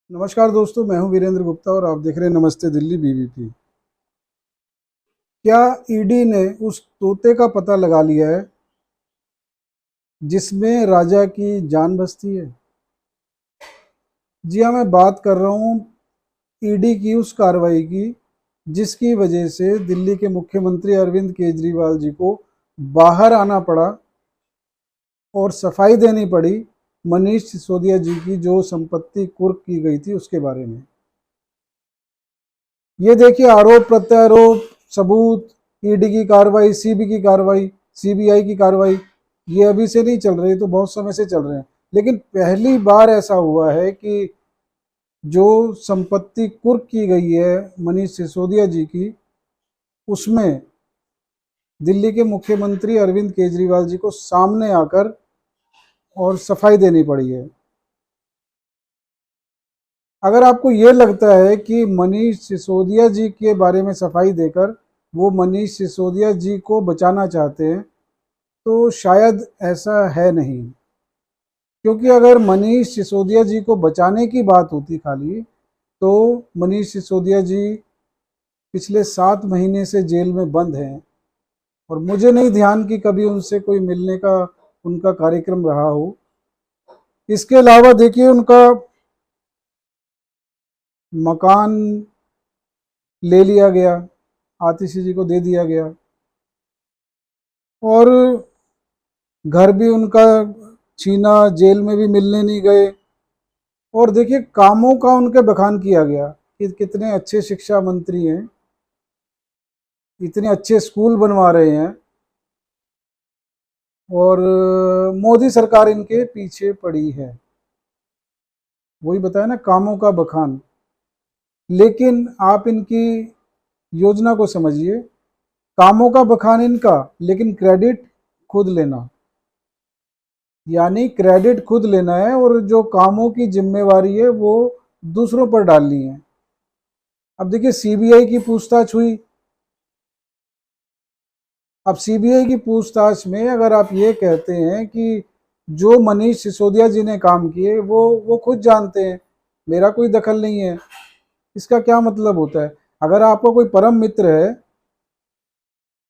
नमस्कार दोस्तों, मैं हूं वीरेंद्र गुप्ता और आप देख रहे हैं नमस्ते दिल्ली बीबीपी। क्या ईडी ने उस तोते का पता लगा लिया है जिसमें राजा की जान बसती है? जी हाँ, मैं बात कर रहा हूँ ईडी की उस कार्रवाई की जिसकी वजह से दिल्ली के मुख्यमंत्री अरविंद केजरीवाल जी को बाहर आना पड़ा और सफाई देनी पड़ी मनीष सिसोदिया जी की जो संपत्ति कुर्क की गई थी उसके बारे में। ये देखिए, आरोप प्रत्यारोप, सबूत, ईडी की कार्रवाई, सीबीआई की कार्रवाई, ये अभी से नहीं चल रही, तो बहुत समय से चल रहे हैं। लेकिन पहली बार ऐसा हुआ है कि जो संपत्ति कुर्क की गई है मनीष सिसोदिया जी की, उसमें दिल्ली के मुख्यमंत्री अरविंद केजरीवाल जी को सामने आकर और सफाई देनी पड़ी है। अगर आपको ये लगता है कि मनीष सिसोदिया जी के बारे में सफाई देकर वो मनीष सिसोदिया जी को बचाना चाहते हैं, तो शायद ऐसा है नहीं। क्योंकि अगर मनीष सिसोदिया जी को बचाने की बात होती खाली, तो मनीष सिसोदिया जी पिछले 7 महीने से जेल में बंद हैं और मुझे नहीं ध्यान कि कभी उनसे कोई मिलने का उनका कार्यक्रम रहा हो। इसके अलावा देखिए, उनका मकान ले लिया गया, आतिशी जी को दे दिया गया, और घर भी उनका छीना, जेल में भी मिलने नहीं गए। और देखिए, कामों का उनके बखान किया गया कि कितने अच्छे शिक्षा मंत्री हैं, इतने अच्छे स्कूल बनवा रहे हैं और मोदी सरकार इनके पीछे पड़ी है। वही बताया ना, कामों का बखान। लेकिन आप इनकी योजना को समझिए, कामों का बखान इनका, लेकिन क्रेडिट खुद लेना। यानी क्रेडिट खुद लेना है और जो कामों की जिम्मेवारी है वो दूसरों पर डालनी है। अब देखिए, सीबीआई की पूछताछ हुई। अब सीबीआई की पूछताछ में अगर आप ये कहते हैं कि जो मनीष सिसोदिया जी ने काम किए वो खुद जानते हैं, मेरा कोई दखल नहीं है, इसका क्या मतलब होता है? अगर आपका कोई परम मित्र है,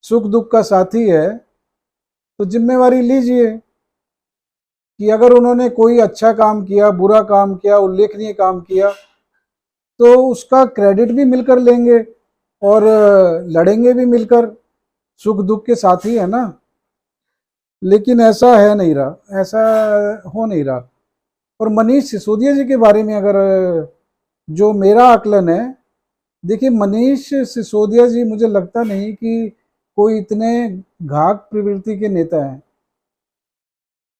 सुख दुख का साथी है, तो जिम्मेवारी लीजिए कि अगर उन्होंने कोई अच्छा काम किया, बुरा काम किया, उल्लेखनीय काम किया, तो उसका क्रेडिट भी मिलकर लेंगे और लड़ेंगे भी मिलकर। सुख दुख के साथी है ना। लेकिन ऐसा है नहीं रहा, ऐसा हो नहीं रहा। और मनीष सिसोदिया जी के बारे में अगर जो मेरा आकलन है, देखिए, मनीष सिसोदिया जी मुझे लगता नहीं कि कोई इतने घात प्रवृत्ति के नेता हैं।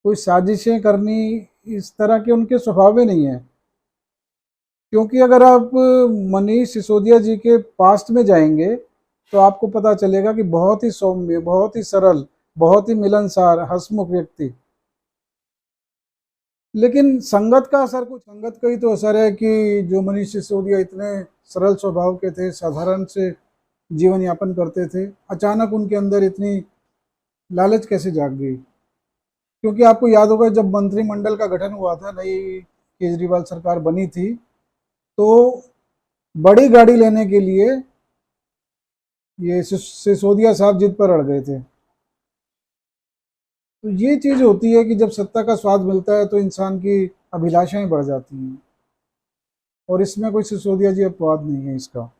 कोई साजिशें करनी इस तरह के उनके स्वभाव में नहीं है। क्योंकि अगर आप मनीष सिसोदिया जी के पास्ट में जाएंगे तो आपको पता चलेगा कि बहुत ही सौम्य, बहुत ही सरल, बहुत ही मिलनसार, हंसमुख व्यक्ति। लेकिन संगत का असर, कुछ संगत का ही तो असर है कि जो मनीष सिसोदिया इतने सरल स्वभाव के थे, साधारण से जीवन यापन करते थे, अचानक उनके अंदर इतनी लालच कैसे जाग गई? क्योंकि आपको याद होगा, जब मंत्रिमंडल का गठन हुआ था, नई केजरीवाल सरकार बनी थी, तो बड़ी गाड़ी लेने के लिए ये सिसोदिया साहब जिद पर अड़ गए थे। तो ये चीज होती है कि जब सत्ता का स्वाद मिलता है तो इंसान की अभिलाषाएं बढ़ जाती हैं, और इसमें कोई सिसोदिया जी अपवाद नहीं है इसका।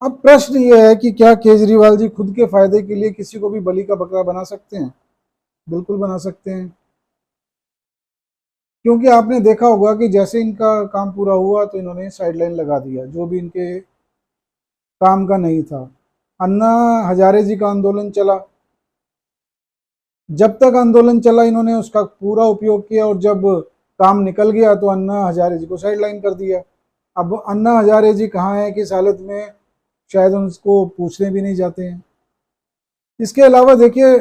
अब प्रश्न ये है कि क्या केजरीवाल जी खुद के फायदे के लिए किसी को भी बलि का बकरा बना सकते हैं? बिल्कुल बना सकते हैं। क्योंकि आपने देखा होगा कि जैसे इनका काम पूरा हुआ तो इन्होंने साइडलाइन लगा दिया जो भी इनके काम का नहीं था। अन्ना हजारे जी का आंदोलन चला, जब तक आंदोलन चला इन्होंने उसका पूरा उपयोग किया, और जब काम निकल गया तो अन्ना हजारे जी को साइडलाइन कर दिया। अब अन्ना हजारे जी कहाँ हैं, किस हालत में, शायद उनको पूछने भी नहीं जाते हैं। इसके अलावा देखिए,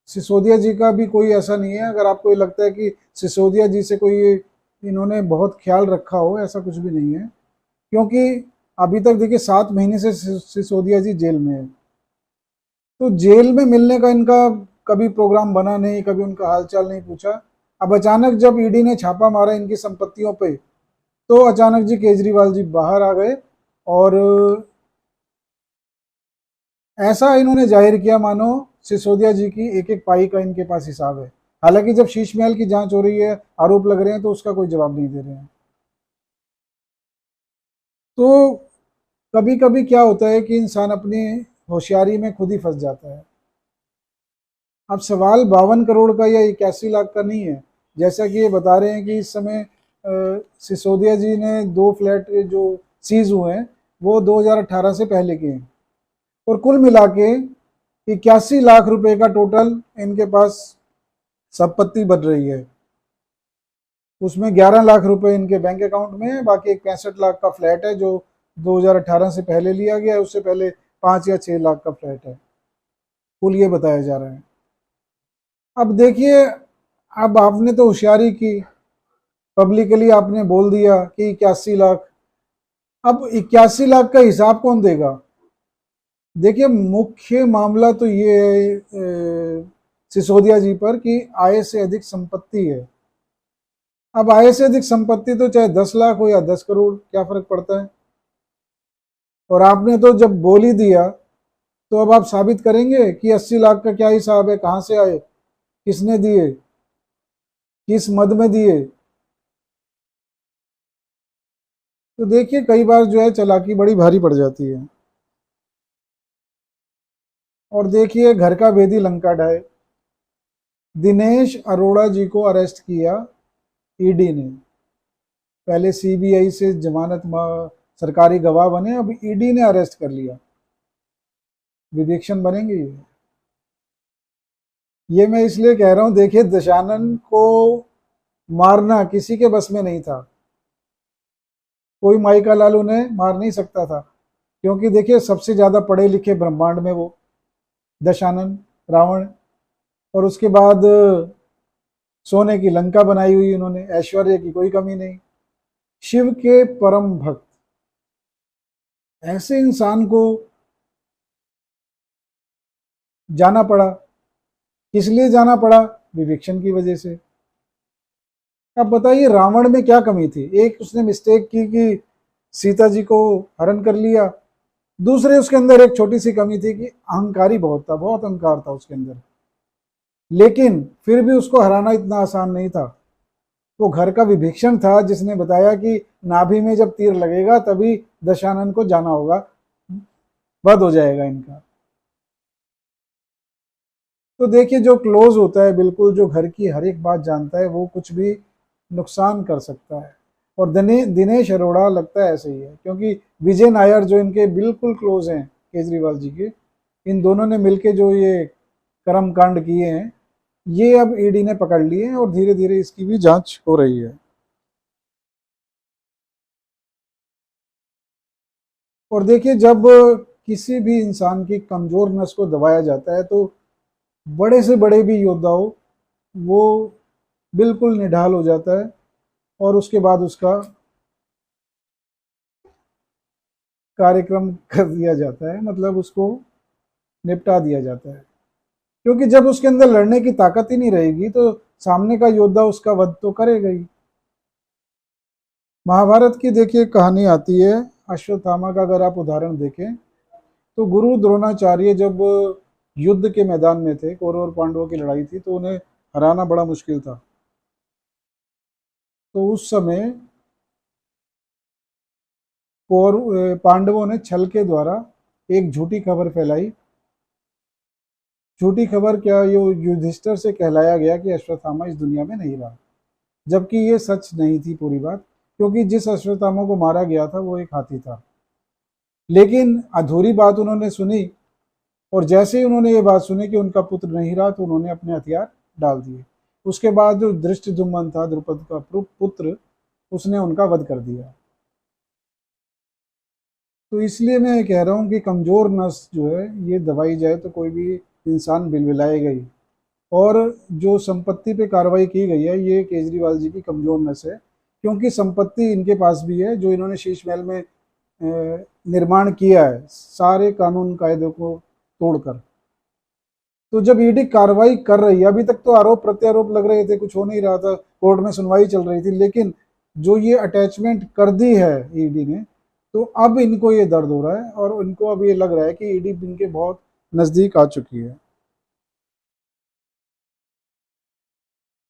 सिसोदिया जी का भी कोई ऐसा नहीं है, अगर आपको ये लगता है कि सिसोदिया जी से कोई इन्होंने बहुत ख्याल रखा हो, ऐसा कुछ भी नहीं है। क्योंकि अभी तक देखिए 7 महीने से सिसोदिया जी जेल में है, तो जेल में मिलने का इनका कभी प्रोग्राम बना नहीं, कभी उनका हालचाल नहीं पूछा। अब अचानक जब ईडी ने छापा मारा इनकी संपत्तियों पे, तो अचानक जी केजरीवाल जी बाहर आ गए और ऐसा इन्होंने जाहिर किया मानो सिसोदिया जी की एक एक पाई का इनके पास हिसाब है। हालांकि जब शीश महल की जांच हो रही है, आरोप लग रहे हैं, तो उसका कोई जवाब नहीं दे रहे हैं। तो कभी कभी क्या होता है कि इंसान अपनी होशियारी में खुद ही फंस जाता है। अब सवाल 52 करोड़ का या 81 लाख का नहीं है। जैसा कि ये बता रहे हैं कि इस समय सिसोदिया जी ने 2 फ्लैट जो सीज हुए हैं वो 2018 से पहले के हैं, और कुल मिला के 81 लाख रुपए का टोटल इनके पास संपत्ति बन रही है। उसमें 11 लाख रुपए इनके बैंक अकाउंट में है, बाकी एक 65 लाख का फ्लैट है जो 2018 से पहले लिया गया है, उससे पहले 5 या 6 लाख का फ्लैट है। कुल ये बताया जा रहा है। अब देखिए, अब आपने तो होशियारी की, पब्लिकली आपने बोल दिया कि 81 लाख। अब 81 लाख का हिसाब कौन देगा? देखिए, मुख्य मामला तो ये है सिसोदिया जी पर कि आय से अधिक संपत्ति है। अब आय से अधिक संपत्ति तो चाहे 10 लाख हो या 10 करोड़, क्या फर्क पड़ता है? और आपने तो जब बोल ही दिया, तो अब आप साबित करेंगे कि 80 लाख का क्या हिसाब है, कहाँ से आए, किसने दिए, किस मद में दिए। तो देखिए, कई बार जो है चालाकी बड़ी भारी पड़ जाती है। और देखिए, घर का भेदी लंका ढाए, दिनेश अरोड़ा जी को अरेस्ट किया ईडी ने। पहले सीबीआई से जमानत सरकारी गवाह बने, अब ईडी ने अरेस्ट कर लिया। विवेचन बनेंगे ये मैं इसलिए कह रहा हूं। देखिए, दशानन को मारना किसी के बस में नहीं था, कोई माइका लाल उन्हें मार नहीं सकता था, क्योंकि देखिए सबसे ज्यादा पढ़े लिखे ब्रह्मांड में वो दशानन, रावण। और उसके बाद सोने की लंका बनाई हुई उन्होंने, ऐश्वर्य की कोई कमी नहीं, शिव के परम भक्त। ऐसे इंसान को जाना पड़ा। किस लिए जाना पड़ा? विवेचन की वजह से। अब बताइए, रावण में क्या कमी थी? एक उसने मिस्टेक की कि सीता जी को हरण कर लिया। दूसरे, उसके अंदर एक छोटी सी कमी थी कि अहंकारी बहुत था, बहुत अहंकार था उसके अंदर। लेकिन फिर भी उसको हराना इतना आसान नहीं था। वो घर का विभीषण था जिसने बताया कि नाभि में जब तीर लगेगा तभी दशानन को जाना होगा, वध हो जाएगा इनका। तो देखिए, जो क्लोज होता है, बिल्कुल जो घर की हर एक बात जानता है, वो कुछ भी नुकसान कर सकता है। और दिनेश अरोड़ा लगता है ऐसे ही है, क्योंकि विजय नायर जो इनके बिल्कुल क्लोज हैं केजरीवाल जी के, इन दोनों ने मिलके जो ये कर्म कांड किए हैं, ये अब ईडी ने पकड़ लिए हैं और धीरे धीरे इसकी भी जांच हो रही है। और देखिए, जब किसी भी इंसान की कमजोर नस को दबाया जाता है, तो बड़े से बड़े भी योद्धा हो, वो बिल्कुल निढाल हो जाता है और उसके बाद उसका कार्यक्रम कर दिया जाता है, मतलब उसको निपटा दिया जाता है। क्योंकि जब उसके अंदर लड़ने की ताकत ही नहीं रहेगी, तो सामने का योद्धा उसका वध तो करेगा ही। महाभारत की देखिए कहानी आती है, अश्वत्थामा का अगर आप उदाहरण देखें, तो गुरु द्रोणाचार्य जब युद्ध के मैदान में थे, कौरव और पांडवों की लड़ाई थी, तो उन्हें हराना बड़ा मुश्किल था। तो उस समय पांडवों ने छल के द्वारा एक झूठी खबर फैलाई। झूठी खबर क्या, ये युधिष्ठिर से कहलाया गया कि अश्वत्थामा इस दुनिया में नहीं रहा, जबकि ये सच नहीं थी पूरी बात, क्योंकि जिस अश्वत्थामा को मारा गया था वो एक हाथी था। लेकिन अधूरी बात उन्होंने सुनी, और जैसे ही उन्होंने ये बात सुनी कि उनका पुत्र नहीं रहा, तो उन्होंने अपने हथियार डाल दिए। उसके बाद जो धृष्टद्युम्न था, द्रुपद का पुत्र, उसने उनका वध कर दिया। तो इसलिए मैं कह रहा हूँ कि कमजोर नस जो है ये दबाई जाए तो कोई भी इंसान बिलबिलाएगा ही। और जो संपत्ति पे कार्रवाई की गई है, ये केजरीवाल जी की कमजोर नस है, क्योंकि संपत्ति इनके पास भी है जो इन्होंने शीश महल में निर्माण किया है, सारे कानून कायदों को तोड़कर। तो जब ईडी कार्रवाई कर रही है, अभी तक तो आरोप प्रत्यारोप लग रहे थे, कुछ हो नहीं रहा था, कोर्ट में सुनवाई चल रही थी, लेकिन जो ये अटैचमेंट कर दी है ईडी ने, तो अब इनको ये दर्द हो रहा है और इनको अब ये लग रहा है कि ईडी इनके बहुत नज़दीक आ चुकी है।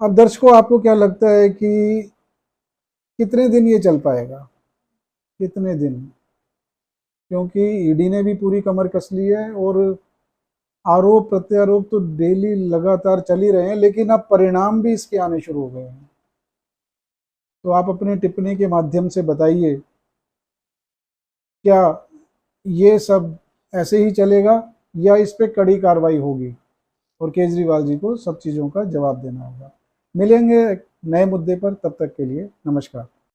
अब दर्शकों, आपको क्या लगता है कि कितने दिन ये चल पाएगा? कितने दिन? क्योंकि ईडी ने भी पूरी कमर कस ली है और आरोप प्रत्यारोप तो डेली लगातार चल ही रहे हैं, लेकिन अब परिणाम भी इसके आने शुरू हो गए हैं। तो आप अपनी टिप्पणी के माध्यम से बताइए, क्या ये सब ऐसे ही चलेगा या इस पे कड़ी कार्रवाई होगी और केजरीवाल जी को सब चीज़ों का जवाब देना होगा? मिलेंगे एक नए मुद्दे पर, तब तक के लिए नमस्कार।